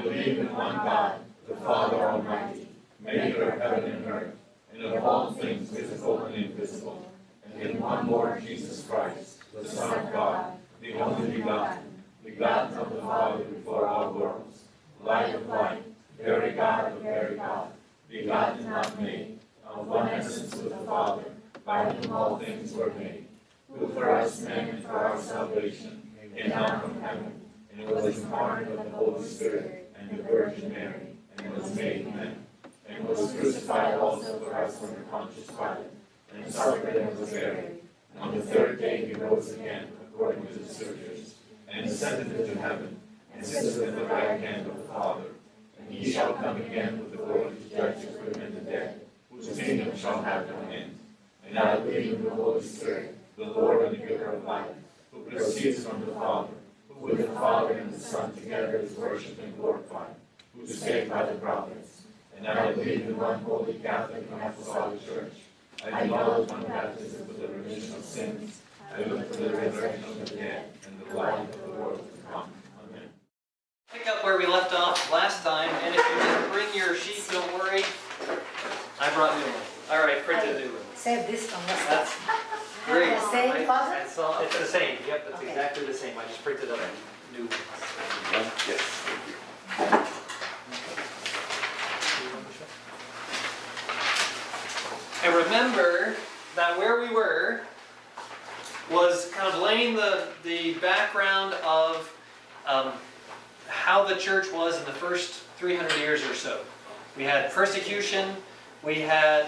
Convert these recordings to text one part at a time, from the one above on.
believe in one God, the Father Almighty, maker of heaven and earth, and of all things visible and invisible, and in one Lord Jesus Christ, the Son of God, the only begotten of the Father before all worlds, light of light, very God of very God, begotten not made, of one essence with the Father, by whom all things were made, who for us men and for our salvation came down from heaven, and was incarnate of the Holy Spirit and the Virgin Mary, and was made man, and was crucified also for us under Pontius Pilate, and suffered and was buried. And on the third day he rose again, according to the Scriptures, and ascended into heaven, and sitteth at the right hand of the Father. And he shall come again with the glory to judge the living and the dead, whose kingdom shall have no end. And I believe in the Holy Spirit, the Lord and the giver of life, who proceeds from the Father, who with the Father and the Son together is worshipped and glorified, who is saved by the prophets. And I believe in one holy Catholic and Apostolic Church. I acknowledge one baptism for the remission of sins. I look for the resurrection of the dead and the life of the world to come. Amen. Pick up where we left off last time, and if you didn't bring your sheet, don't worry. I brought new ones. All right, print a new one. Save this one. That's great. The same, Father? It's the same. Yep, it's Okay. exactly the same. I just printed up a new one. Yes. And remember that where we were was kind of laying the background of how the church was in the first 300 years or so. We had persecution, we had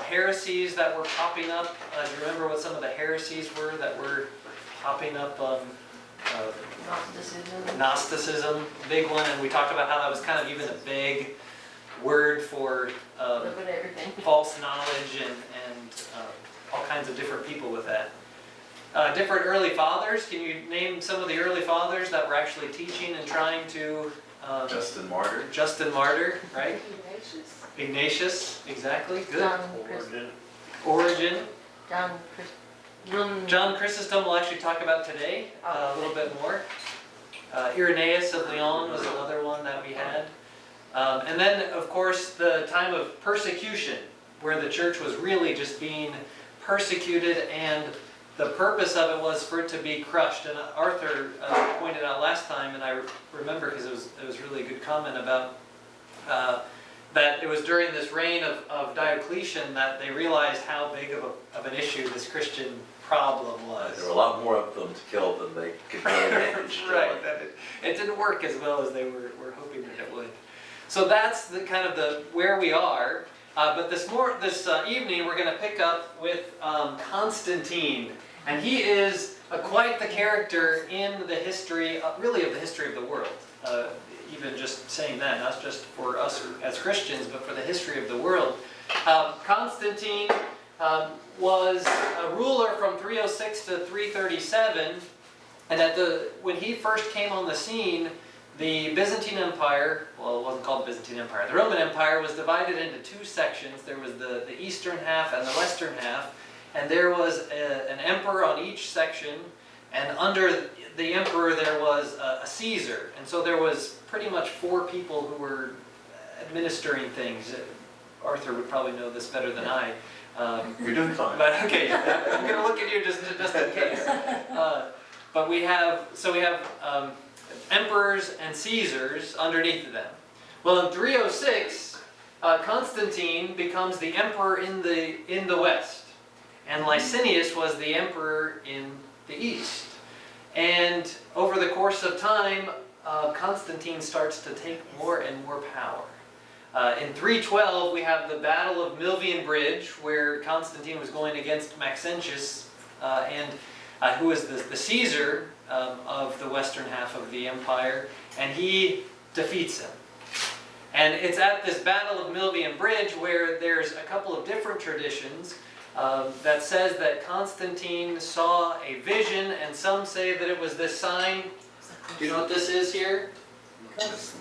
heresies that were popping up. Do you remember what some of the heresies were that were popping up? Gnosticism, big one, and we talked about how that was kind of even a big word for false knowledge and all kinds of different people with that. Different early fathers. Can you name some of the early fathers that were actually teaching and trying to... Justin Martyr. Justin Martyr, right? Ignatius, exactly. Good. Origen. John Chrysostom will actually talk about today a little bit more. Irenaeus of Lyon was another one that we had. And then, of course, the time of persecution, where the church was really just being persecuted, and the purpose of it was for it to be crushed. And Arthur pointed out last time, and I remember because it was really a good comment about that it was during this reign of Diocletian that they realized how big of an issue this Christian problem was. There were a lot more of them to kill than they could manage. Right, that it didn't work as well as they were hoping that it would. So that's the kind of the where we are. But this evening we're going to pick up with Constantine, and he is quite the character in the history, really of the history of the world. Even just saying that, not just for us as Christians, but for the history of the world. Constantine was a ruler from 306 to 337, and when he first came on the scene, the Byzantine Empire, well, it wasn't called the Byzantine Empire, the Roman Empire was divided into two sections. There was the eastern half and the western half, and there was an emperor on each section, and under the emperor there was a Caesar. And so there was pretty much 4 people who were administering things. Arthur would probably know this better than I. You're doing fine. But okay, I'm going to look at you just in case. But we have emperors and Caesars underneath of them. Well, in 306, Constantine becomes the emperor in the west, and Licinius was the emperor in the east. And over the course of time, Constantine starts to take more and more power. In 312, we have the Battle of Milvian Bridge, where Constantine was going against Maxentius, who was the Caesar of the western half of the empire, and he defeats him. And it's at this Battle of Milvian Bridge where there's a couple of different traditions that says that Constantine saw a vision, and some say that it was this sign. Do you know what this is here?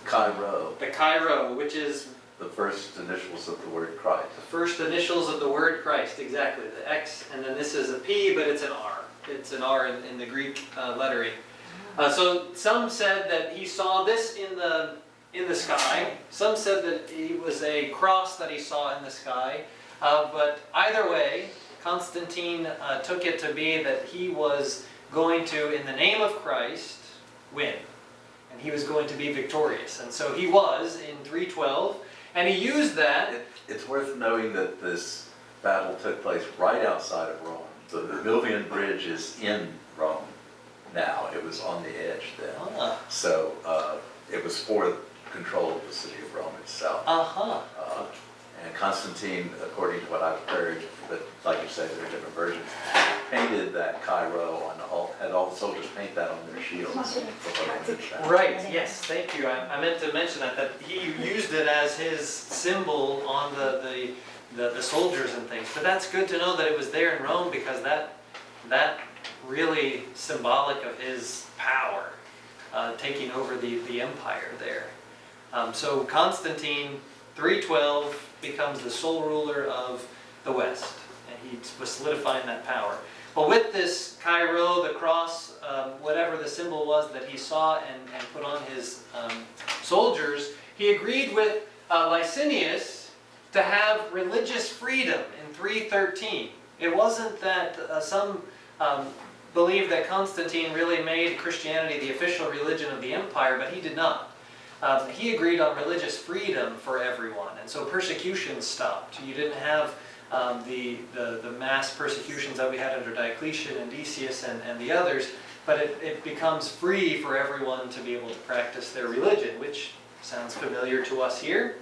Chi-Rho. The Chi-Rho, which is the first initials of the word Christ. the first initials of the word Christ, exactly. The X, and then this is a P, but it's an R. It's an R in the Greek lettering. So some said that he saw this in in the sky. Some said that it was a cross that he saw in the sky. But either way, Constantine took it to be that he was going to, in the name of Christ, win. And he was going to be victorious. And so he was in 312. And he used that. It's worth noting that this battle took place right outside of Rome. The Milvian Bridge is in Rome now. It was on the edge then. So it was for control of the city of Rome itself. And Constantine, according to what I've heard, but like you say, there are different versions, painted that Chi-Rho had all the soldiers paint that on their shields. Right, yes, thank you. I meant to mention that he used it as his symbol on the soldiers and things. But that's good to know that it was there in Rome, because that really symbolic of his power, taking over the empire there. So Constantine, 312, becomes the sole ruler of the West, and he was solidifying that power. Well, with this Chi-Rho, the cross, whatever the symbol was that he saw and put on his soldiers, he agreed with Licinius to have religious freedom in 313. It wasn't that some believed that Constantine really made Christianity the official religion of the empire, but he did not. He agreed on religious freedom for everyone, and so persecution stopped. You didn't have the mass persecutions that we had under Diocletian and Decius and the others, but it becomes free for everyone to be able to practice their religion, which sounds familiar to us here.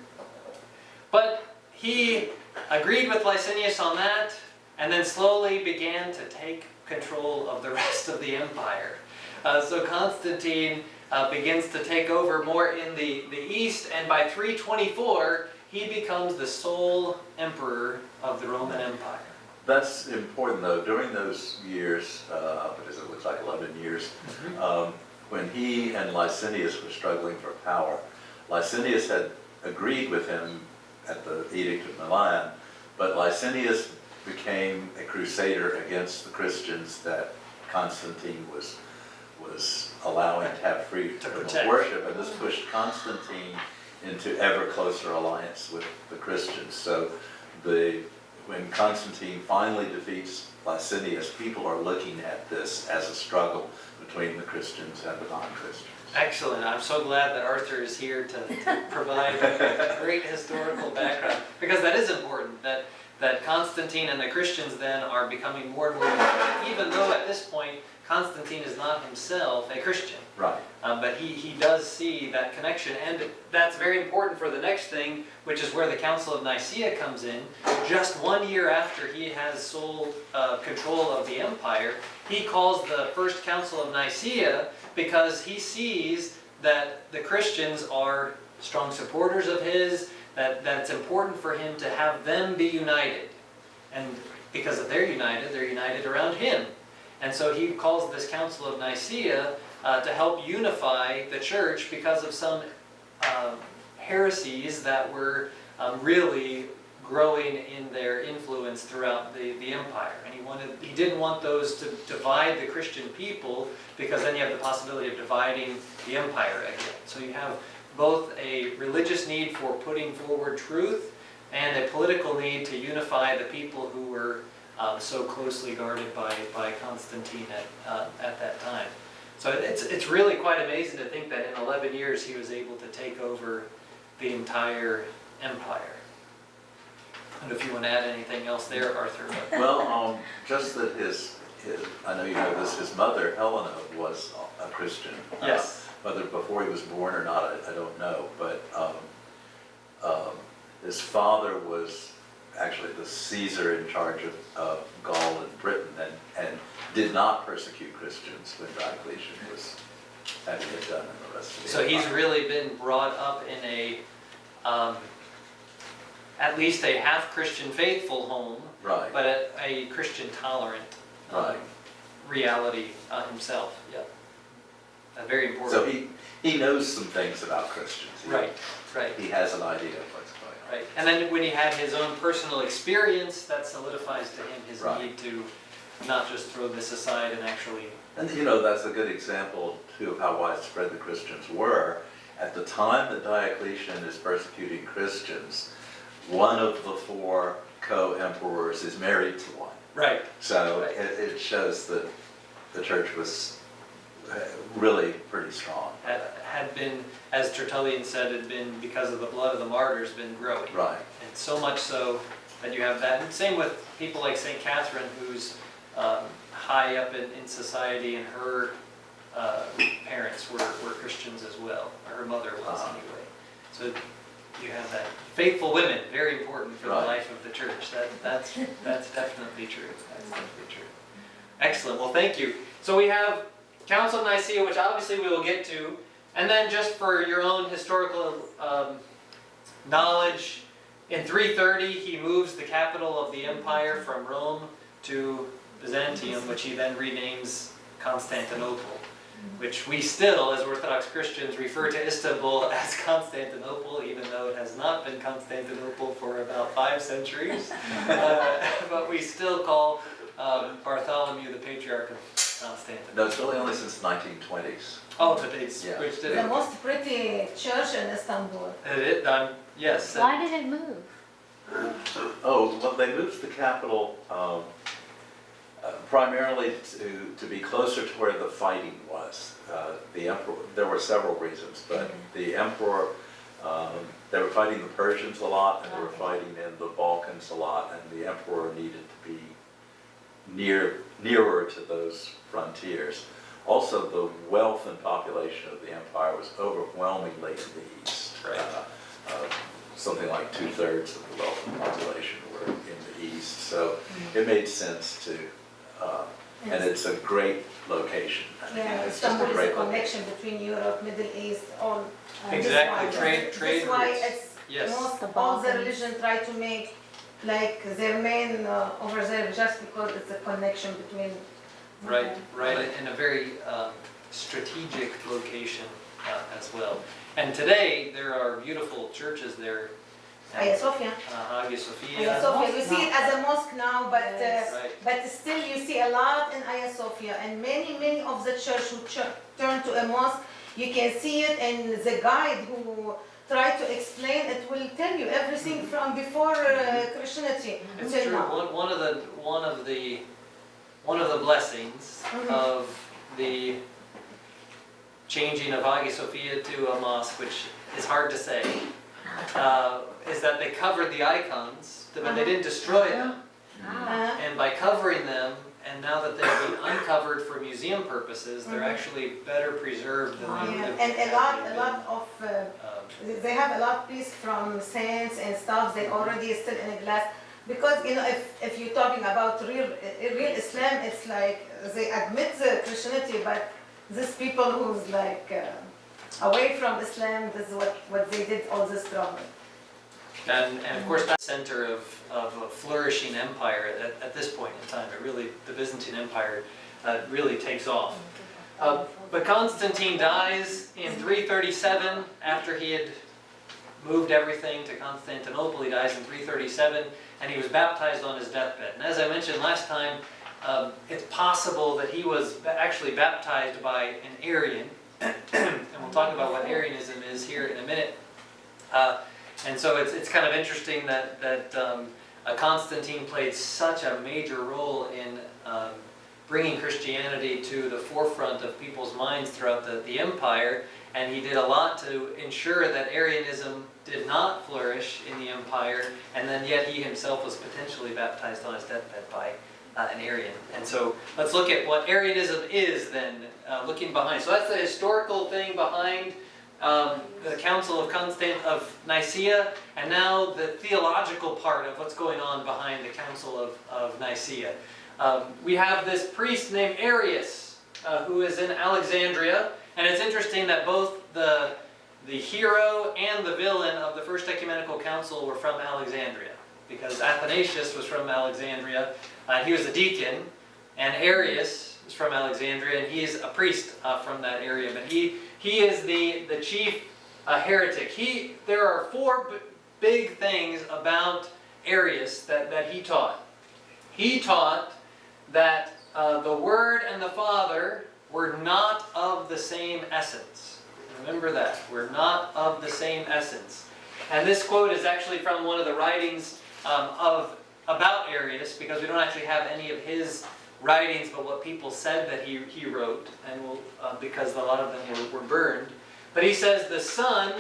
But he agreed with Licinius on that, and then slowly began to take control of the rest of the empire. So Constantine begins to take over more in the east, and by 324 he becomes the sole emperor of the Roman Empire. That's important though. During those years, because it looks like 11 years, when he and Licinius were struggling for power, Licinius had agreed with him at the Edict of Milan, but Licinius became a crusader against the Christians that Constantine was allowing to have free worship, and this pushed Constantine into ever closer alliance with the Christians. So when Constantine finally defeats Licinius, people are looking at this as a struggle between the Christians and the non-Christians. Excellent. I'm so glad that Arthur is here to provide a great historical background, because that is important, that Constantine and the Christians then are becoming more and more united, even though at this point Constantine is not himself a Christian. Right. But he does see that connection, and that's very important for the next thing, which is where the Council of Nicaea comes in. Just 1 year after he has sole control of the empire, he calls the First Council of Nicaea because he sees that the Christians are strong supporters of his, that it's important for him to have them be united. And because if they're united around him. And so he calls this Council of Nicaea to help unify the church because of some heresies that were really growing in their influence throughout the empire. And he didn't want those to divide the Christian people, because then you have the possibility of dividing the empire again. So you have both a religious need for putting forward truth and a political need to unify the people who were so closely guarded by Constantine at that time. So it's really quite amazing to think that in 11 years he was able to take over the entire empire. And if you want to add anything else there, Arthur. Well, just that I know you know this, his mother, Helena, was a Christian. Yes. Whether before he was born or not, I don't know. But his father was actually the Caesar in charge of Gaul and Britain, and did not persecute Christians when Diocletian was having it done in the rest of the So he's empire. really been brought up in a, at least a half-Christian faithful home, Right. but a Christian tolerant Right. reality himself. Yeah. Very important. So he knows some things about Christians. Right. He has an idea of what's going on. Right. And then when he had his own personal experience, that solidifies to him his Right. need to not just throw this aside and actually... And you know, that's a good example too of how widespread the Christians were. At the time that Diocletian is persecuting Christians, one of the 4 co-emperors is married to one. Right. So Right. it shows that the church was really pretty strong. Had been, as Tertullian said, had been, because of the blood of the martyrs, been growing. Right. And so much so that you have that. And same with people like St. Catherine, who's high up in society, and her parents were Christians as well, or her mother was anyway. So you have that. Faithful women, very important for the life of the church. That's definitely true. That's definitely true. Excellent. Well, thank you. So we have Council of Nicaea, which obviously we will get to, and then just for your own historical knowledge, in 330 he moves the capital of the empire from Rome to Byzantium, which he then renames Constantinople, which we still, as Orthodox Christians, refer to Istanbul as Constantinople, even though it has not been Constantinople for about 5 centuries. But we still call Bartholomew the Patriarch of Constantinople. No, it's really only since the 1920s. Oh, but they switched it. The most pretty church in Istanbul. Yes. Why did it move? Oh, well, they moved the capital primarily to be closer to where the fighting was. The emperor, there were several reasons, but the emperor, they were fighting the Persians a lot, and they were fighting in the Balkans a lot, and the emperor needed to be nearer to those frontiers. Also, the wealth and population of the empire was overwhelmingly in the east. Right. Something like 2/3 of the wealth and population were in the east, so it made sense to, and it's a great location. Yeah, It's just a Istanbul is a great connection between Europe, Middle East, all. Exactly, trade That's why routes. it's Yes. all the religion try to make like their main over there, just because it's a connection between. Right, right, in a very strategic location as well. And today there are beautiful churches there. Hagia Sophia. Hagia Sophia. Hagia Sophia. You see it as a mosque now, but Right. but still you see a lot in Hagia Sophia, and many of the church who turn to a mosque, you can see it, and the guide who try to explain it will tell you everything from before Christianity It's until true. now. One of the blessings of the changing of Hagia Sophia to a mosque, which is hard to say, is that they covered the icons, but they didn't destroy them. And by covering them, and now that they've been uncovered for museum purposes, they're actually better preserved than they would have. And a lot of they have a lot of piece from saints and stuff. They already still in a glass, because you know if you're talking about real Islam, it's like they admit the Christianity, but these people who's like away from Islam, this is what they did all this trouble. And of course, that's the center of a flourishing empire at this point in time. The Byzantine Empire really takes off. But Constantine dies in 337 after he had moved everything to Constantinople. He dies in 337, and he was baptized on his deathbed. And as I mentioned last time, it's possible that he was actually baptized by an Arian, and we'll talk about what Arianism is here in a minute. And so it's kind of interesting that Constantine played such a major role in bringing Christianity to the forefront of people's minds throughout the empire, and he did a lot to ensure that Arianism did not flourish in the empire, and then yet he himself was potentially baptized on his deathbed by an Arian. And so let's look at what Arianism is then, looking behind. So that's the historical thing behind the Council of Nicaea, and now the theological part of what's going on behind the Council of Nicaea. We have this priest named Arius, who is in Alexandria, and it's interesting that both the hero and the villain of the First Ecumenical Council were from Alexandria, because Athanasius was from Alexandria, he was a deacon, and Arius is from Alexandria, and he's a priest from that area, but he is the chief heretic. There are 4 big things about Arius that he taught. He taught that the Word and the Father were not of the same essence. Remember that. We're not of the same essence. And this quote is actually from one of the writings about Arius, because we don't actually have any of his writings, but what people said that he wrote, and because a lot of them were burned. But he says, "The Son,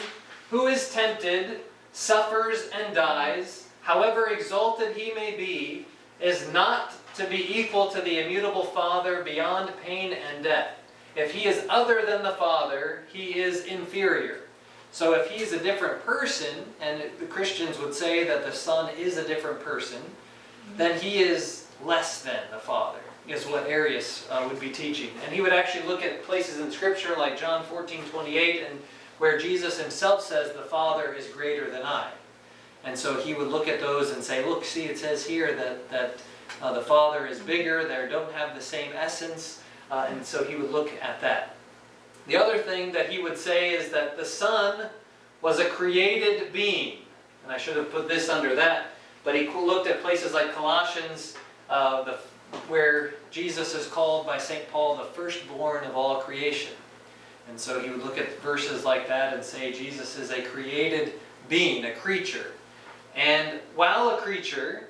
who is tempted, suffers and dies, however exalted he may be, is not to be equal to the immutable Father beyond pain and death. If he is other than the Father, he is inferior." So if he's a different person, and the Christians would say that the Son is a different person, then he is less than the Father, is what Arius would be teaching. And he would actually look at places in Scripture like John 14:28, and where Jesus himself says, "The Father is greater than I." And so he would look at those and say, look, see, it says here that the Father is bigger, they don't have the same essence, and so he would look at that. The other thing that he would say is that the Son was a created being. And I should have put this under that, but he looked at places like Colossians, where Jesus is called by St. Paul the firstborn of all creation. And so he would look at verses like that and say Jesus is a created being, a creature. And while a creature,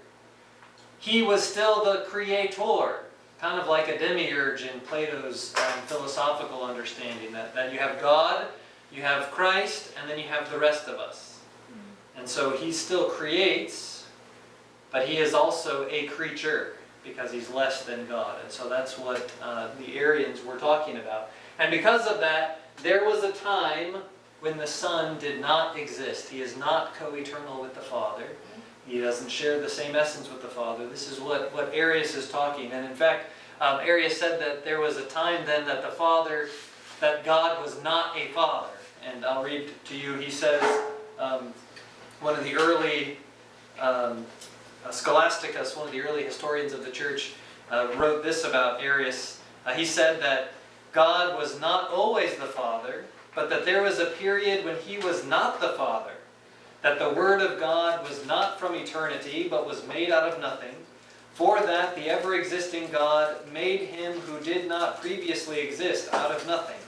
he was still the creator, kind of like a demiurge in Plato's philosophical understanding, that you have God, you have Christ, and then you have the rest of us. And so he still creates, but he is also a creature, because he's less than God. And so that's what the Arians were talking about. And because of that, there was a time when the Son did not exist. He is not co-eternal with the Father. He doesn't share the same essence with the Father. This is what Arius is talking. And in fact, Arius said that there was a time then that that God was not a Father. And I'll read to you, he says, one of the early, Scholasticus, one of the early historians of the church, wrote this about Arius. He said that God was not always the Father, but that there was a period when he was not the Father, that the Word of God was not from eternity, but was made out of nothing, for that the ever-existing God made him who did not previously exist out of nothing.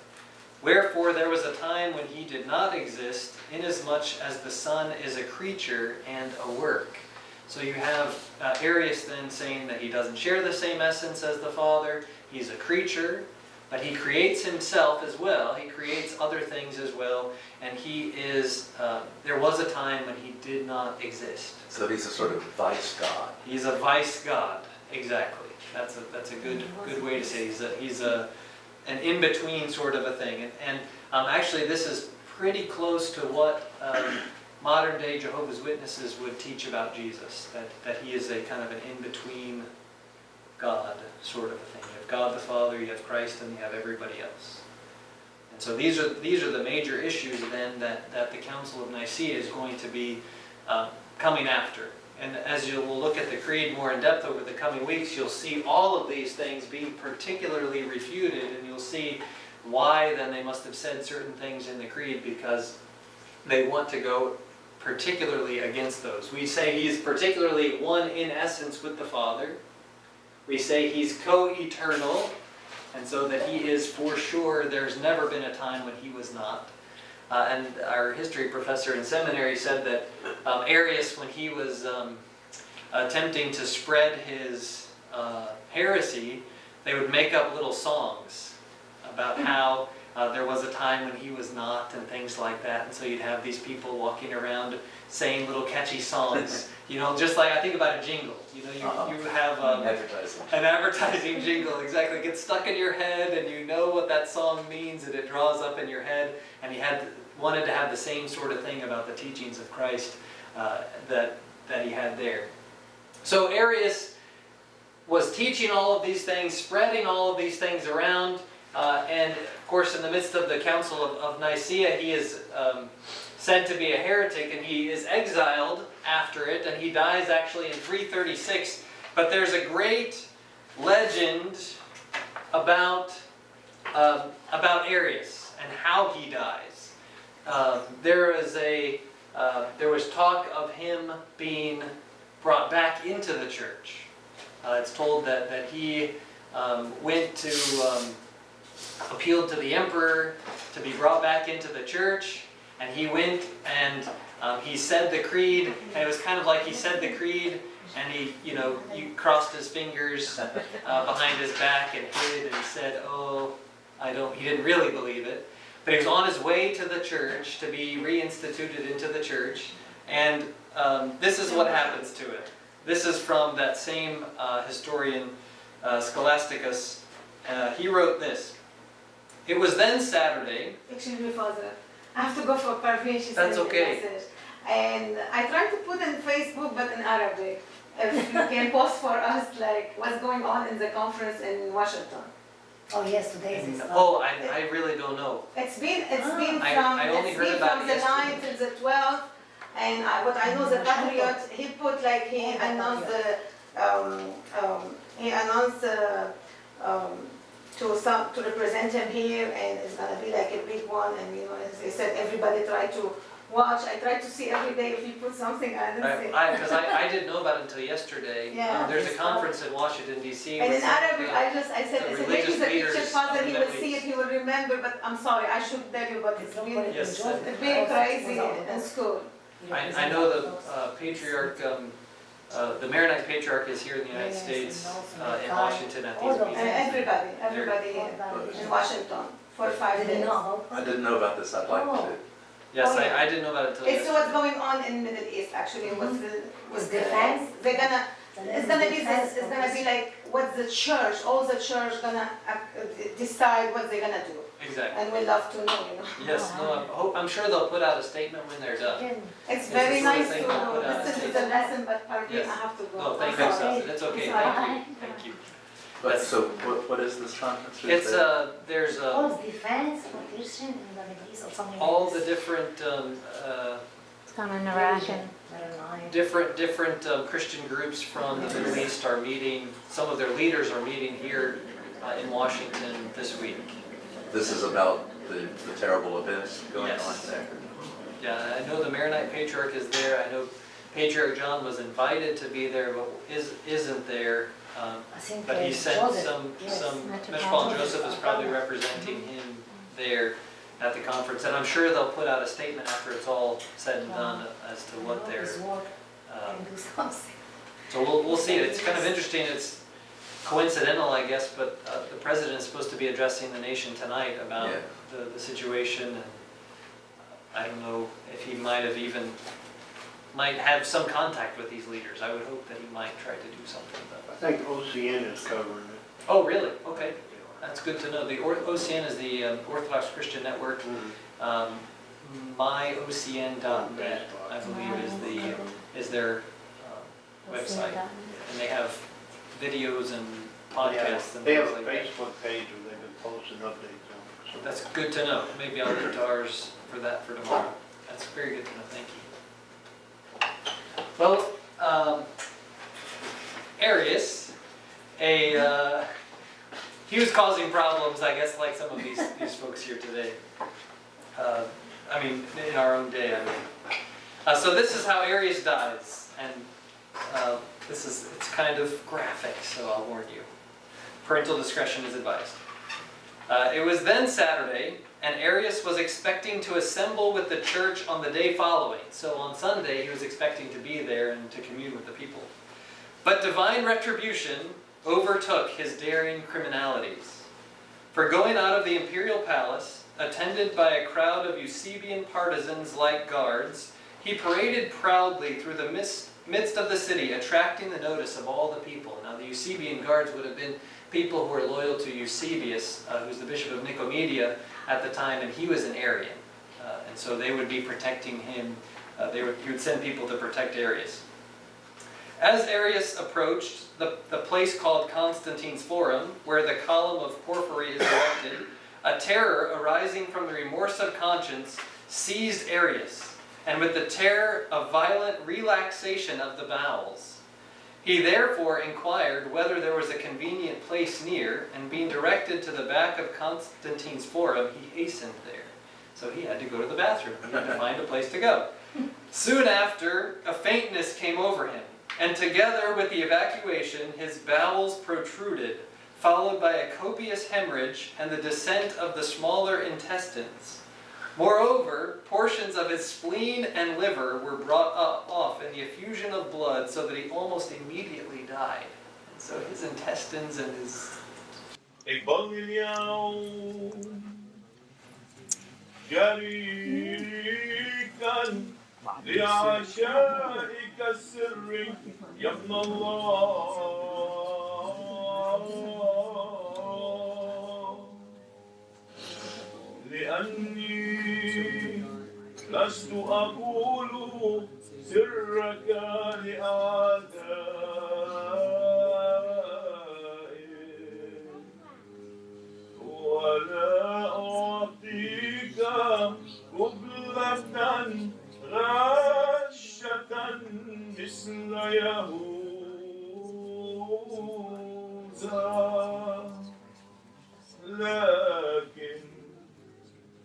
Wherefore there was a time when he did not exist, inasmuch as the Son is a creature and a work. So you have Arius then saying that he doesn't share the same essence as the Father, he's a creature, but he creates himself as well. He creates other things as well. And he is, there was a time when he did not exist. So he's a sort of vice god. He's a vice god, exactly. That's a good way to say it. He's an in-between sort of a thing. And actually this is pretty close to what modern day Jehovah's Witnesses would teach about Jesus. That he is a kind of an in-between God sort of a thing. You have God the Father, you have Christ, and you have everybody else. And so these are the major issues then that the Council of Nicaea is going to be coming after. And as you will look at the Creed more in depth over the coming weeks, you'll see all of these things being particularly refuted, and you'll see why then they must have said certain things in the Creed, because they want to go particularly against those. We say he's particularly one in essence with the Father. We say he's co-eternal, and so that he is for sure. There's never been a time when he was not. And our history professor in seminary said that Arius, when he was attempting to spread his heresy, they would make up little songs about how there was a time when he was not, and things like that. And so you'd have these people walking around saying little catchy songs. You know, just like, I think about a jingle. You know, you have an advertising jingle, exactly. It gets stuck in your head, and you know what that song means, and it draws up in your head. And he wanted to have the same sort of thing about the teachings of Christ that he had there. So Arius was teaching all of these things, spreading all of these things around, and of course in the midst of the Council of Nicaea, he is said to be a heretic, and he is exiled after it, and he dies actually in 336. But there's a great legend about Arius and how he dies. There was talk of him being brought back into the church. It's told that he went to appealed to the emperor to be brought back into the church, and he went and he said the creed, and it was kind of like he said the creed, and he crossed his fingers behind his back and hid and said, "Oh, he didn't really believe it." But he was on his way to the church to be reinstituted into the church, and this is what happens to it. This is from that same historian, Scholasticus. He wrote this. It was then Saturday. Excuse me, Father. I have to go for Parveen. She That's sent me a okay. message. And I tried to put in Facebook, but in Arabic. If you can post for us, like, what's going on in the conference in Washington. Oh yes, today is I really don't know. It's been from I only heard about the it 9th to the 12th, and what I know, the Patriot, he put like he announced to represent him here, and it's gonna be like a big one. And as they said, everybody try to watch. I try to see every day if he put something. I didn't see. Because I didn't know about it until yesterday. Yeah. There's a conference in Washington D.C. And with in Arabic, I said, the maybe religious the picture, leaders Father, of he the will Middle see it, East. he will remember, but I'm sorry, I should tell you, but it's been Yes. crazy in school. I know the patriarch, the Maronite patriarch is here in the United States, in Washington at these And meetings. everybody in Washington for 5 days. I didn't know about this, I'd like to. Yes, Oh, yeah. I didn't know about it until It's yesterday. what's going on in Middle East actually. With defense? It's gonna be like what the church, all the church gonna decide what they're gonna do, Exactly. and we love to know, Yes, no, I'm sure they'll put out a statement when they're done. It's It's very the sort of nice thing to we'll put out. listen to the lesson, but Parveen, Yes. I have to go. Oh, thank I'm you, sorry. Sasha. That's okay, It's all thank you. But so, what is this conference? It's, there's All defense for Christian in the Middle East or something all like the this. different, It's kind of an Iraqi. different Christian groups from the Middle East are meeting, some of their leaders are meeting here in Washington this week. This is about the terrible events going Yes. on there. Yeah, I know the Maronite Patriarch is there, I know Patriarch John was invited to be there, but isn't there. I think But he sent Joseph, some, yes. Metropolitan Joseph is probably representing him there at the conference. And I'm sure they'll put out a statement after it's all said and done as to what they're, His work can do something. so we'll see. It's kind of interesting, it's coincidental, I guess, but the president is supposed to be addressing the nation tonight about Yeah. the situation. And I don't know if he might have some contact with these leaders. I would hope that he might try to do something. But I think OCN is covering it. oh, really? Okay. That's good to know. The OCN is the Orthodox Christian Network. MyOCN.net, I believe, is their website. And they have videos and podcasts and They have things a like that. Facebook page where they've been posting updates on it. So That's good to know. Maybe I'll get to ours for that for tomorrow. That's very good to know. Thank you. Well, Arius, he was causing problems, I guess, like some of these folks here today. I mean, in our own day, I mean. So this is how Arius dies, and it's kind of graphic, so I'll warn you. Parental discretion is advised. It was then Saturday, and Arius was expecting to assemble with the church on the day following. So on Sunday, he was expecting to be there and to commune with the people. But divine retribution overtook his daring criminalities. For going out of the imperial palace, attended by a crowd of Eusebian partisans like guards, he paraded proudly through the midst of the city, attracting the notice of all the people. Now the Eusebian guards would have been people who were loyal to Eusebius, who's the bishop of Nicomedia at the time, and he was an Arian. And so they would be protecting him. He would send people to protect Arius. As Arius approached the place called Constantine's Forum, where the column of porphyry is erected, a terror arising from the remorse of conscience seized Arius, and with the terror a violent relaxation of the bowels. He therefore inquired whether there was a convenient place near, and being directed to the back of Constantine's Forum, he hastened there. So he had to go to the bathroom. He had to find a place to go. Soon after, a faintness came over him, and together with the evacuation, his bowels protruded, followed by a copious hemorrhage and the descent of the smaller intestines. Moreover, portions of his spleen and liver were brought off in the effusion of blood, so that he almost immediately died. And so his intestines and his... اقبلني اليوم شريكا لعشائك السر يا ابن الله لأني لست أقول سرك لأعدائي ولا أعطيك قبلة غشة مثل يهوذا لكن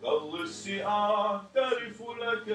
كاللص أعترف لك